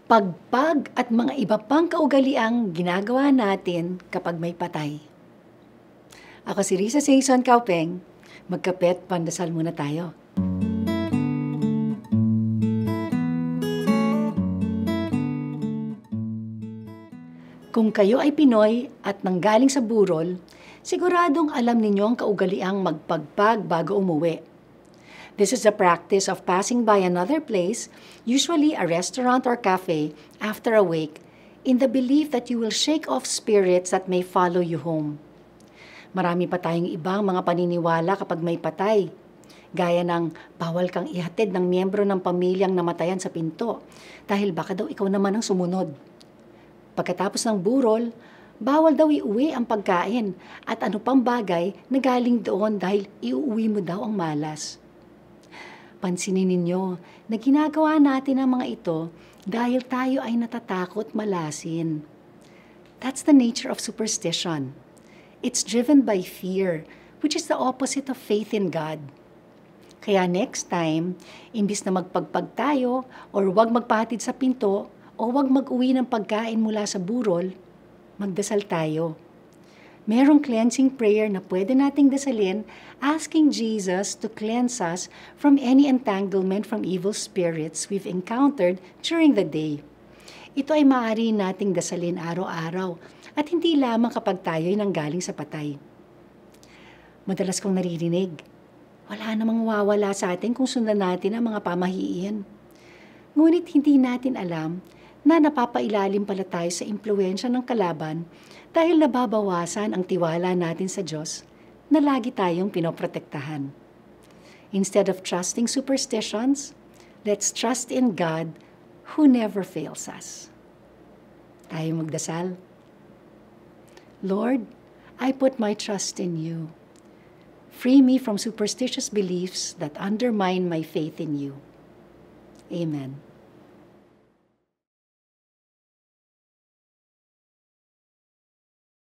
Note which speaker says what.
Speaker 1: pagpag at mga iba pang kaugaliang ginagawa natin kapag may patay. Ako si Risa Singson Kaupeng. Magkapet, pandasal muna tayo. Kung kayo ay Pinoy at nanggaling sa burol, siguradong alam ninyo ang kaugaliang magpagpag bago umuwi. This is the practice of passing by another place, usually a restaurant or cafe, after a wake, in the belief that you will shake off spirits that may follow you home. Marami pa tayong ibang mga paniniwala kapag may patay, gaya ng bawal kang ihatid ng miyembro ng pamilyang namatayan sa pinto dahil baka daw ikaw naman ang sumunod. Pagkatapos ng burol, bawal daw iuwi ang pagkain at ano pang bagay na galing doon dahil iuwi mo daw ang malas. Pansinin ninyo na ginagawa natin ang mga ito dahil tayo ay natatakot malasin. That's the nature of superstition. It's driven by fear, which is the opposite of faith in God. Kaya next time, imbis na magpagpag tayo or huwag magpahatid sa pinto o huwag mag-uwi ng pagkain mula sa burol, magdasal tayo. Merong cleansing prayer na pwede nating dasalin, asking Jesus to cleanse us from any entanglement from evil spirits we've encountered during the day. Ito ay maaari nating dasalin araw-araw at hindi lamang kapag tayo ay nanggaling sa patay. Madalas kong naririnig, wala namang wawala sa atin kung sundan natin ang mga pamahiin. Ngunit hindi natin alam na napapailalim pala tayo sa impluwensya ng kalaban dahil nababawasan ang tiwala natin sa Diyos na lagi tayong pinoprotektahan. Instead of trusting superstitions, let's trust in God who never fails us. Tayo magdasal. Lord, I put my trust in you. Free me from superstitious beliefs that undermine my faith in you. Amen.